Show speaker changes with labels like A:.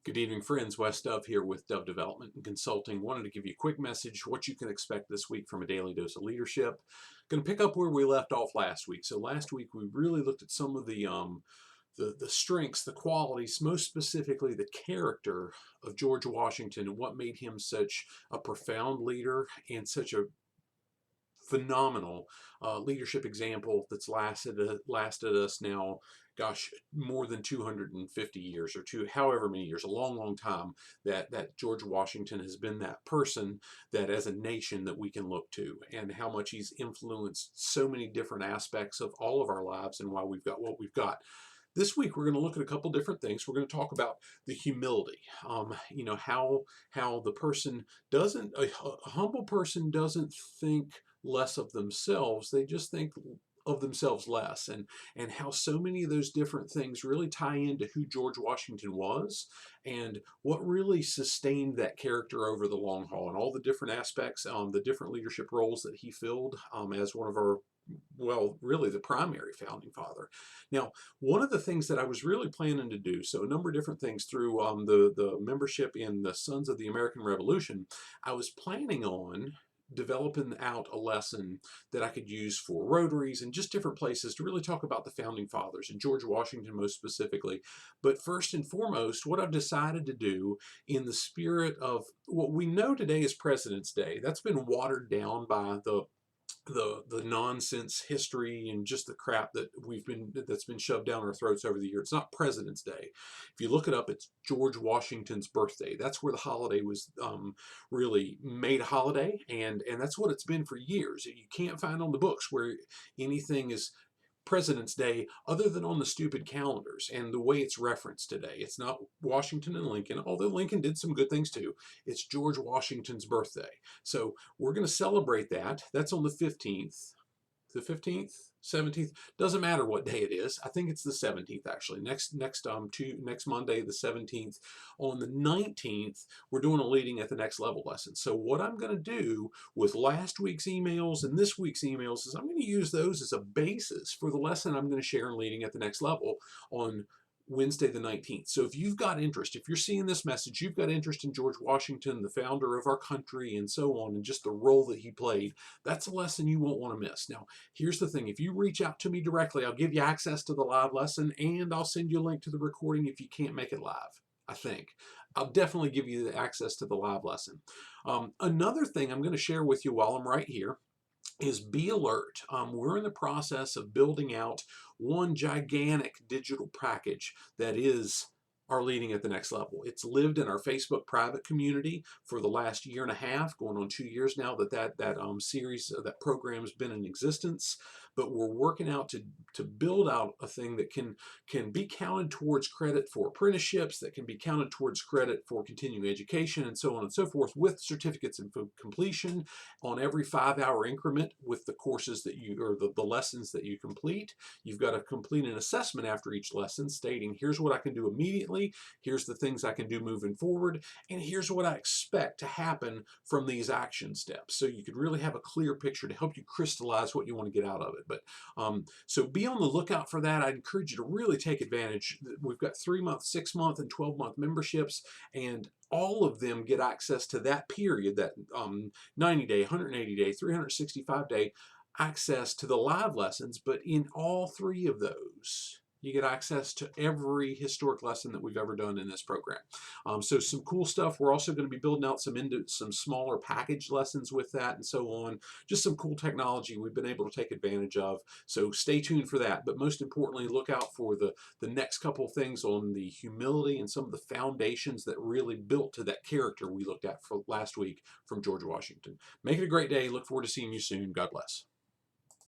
A: Good evening, friends. Wes Dove here with Dove Development and Consulting. Wanted to give you a quick message, what you can expect this week from a daily dose of leadership. Going to pick up where we left off last week. So last week we really looked at some of the strengths, the qualities, most specifically the character of George Washington and what made him such a profound leader and such a phenomenal leadership example that's lasted us now, gosh, more than 250 years or however many years, a long time that George Washington has been that person that as a nation that we can look to, and how much he's influenced so many different aspects of all of our lives and why we've got what we've got. This week we're going to look at a couple different things. We're going to talk about the humility. How the person doesn't, a humble person doesn't think less of themselves. They just think of themselves less, and how so many of those different things really tie into who George Washington was and what really sustained that character over the long haul, and all the different aspects, the different leadership roles that he filled as one of our, well, really the primary founding father. Now, one of the things that I was really planning to do, so a number of different things through the membership in the Sons of the American Revolution, I was planning on developing out a lesson that I could use for Rotaries and just different places to really talk about the founding fathers and George Washington most specifically. But first and foremost, what I've decided to do in the spirit of what we know today as President's Day, that's been watered down by the nonsense history and just the crap that's been shoved down our throats over the years. It's not President's Day. If you look it up, it's George Washington's birthday. That's where the holiday was really made a holiday, and that's what it's been for years. You can't find on the books where anything is President's Day other than on the stupid calendars and the way it's referenced today. It's not Washington and Lincoln, although Lincoln did some good things too. It's George Washington's birthday. So we're going to celebrate that. That's on the 15th. The 15th, 17th, doesn't matter what day it is. I think it's the 17th actually. Next Monday, the 17th. On the 19th, we're doing a leading at the next level lesson. So what I'm going to do with last week's emails and this week's emails is I'm going to use those as a basis for the lesson I'm going to share in leading at the next level on Wednesday the 19th. So if you've got interest, if you're seeing this message, you've got interest in George Washington, the founder of our country, and so on, and just the role that he played, that's a lesson you won't want to miss. Now, here's the thing. If you reach out to me directly, I'll give you access to the live lesson, and I'll send you a link to the recording if you can't make it live. I think I'll definitely give you the access to the live lesson. Another thing I'm going to share with you while I'm right here is be alert. We're in the process of building out one gigantic digital package that is our leading at the next level. It's lived in our Facebook private community for the last year and a half, going on 2 years now that series, that program's been in existence. But we're working out to build out a thing that can be counted towards credit for apprenticeships, that can be counted towards credit for continuing education, and so on and so forth, with certificates of completion on every 5-hour increment with the courses that you, or the lessons that you complete. You've got to complete an assessment after each lesson stating, here's what I can do immediately, here's the things I can do moving forward, and here's what I expect to happen from these action steps. So you could really have a clear picture to help you crystallize what you want to get out of it. But so be on the lookout for that. I encourage you to really take advantage. We've got 3-month, 6-month, and 12-month memberships, and all of them get access to that period, that 90-day, 180-day, 365-day access to the live lessons. But in all 3 of those, you get access to every historic lesson that we've ever done in this program. So some cool stuff. We're also going to be building out some smaller package lessons with that, and so on. Just some cool technology we've been able to take advantage of. So stay tuned for that. But most importantly, look out for the next couple of things on the humility and some of the foundations that really built to that character we looked at for last week from George Washington. Make it a great day. Look forward to seeing you soon. God bless.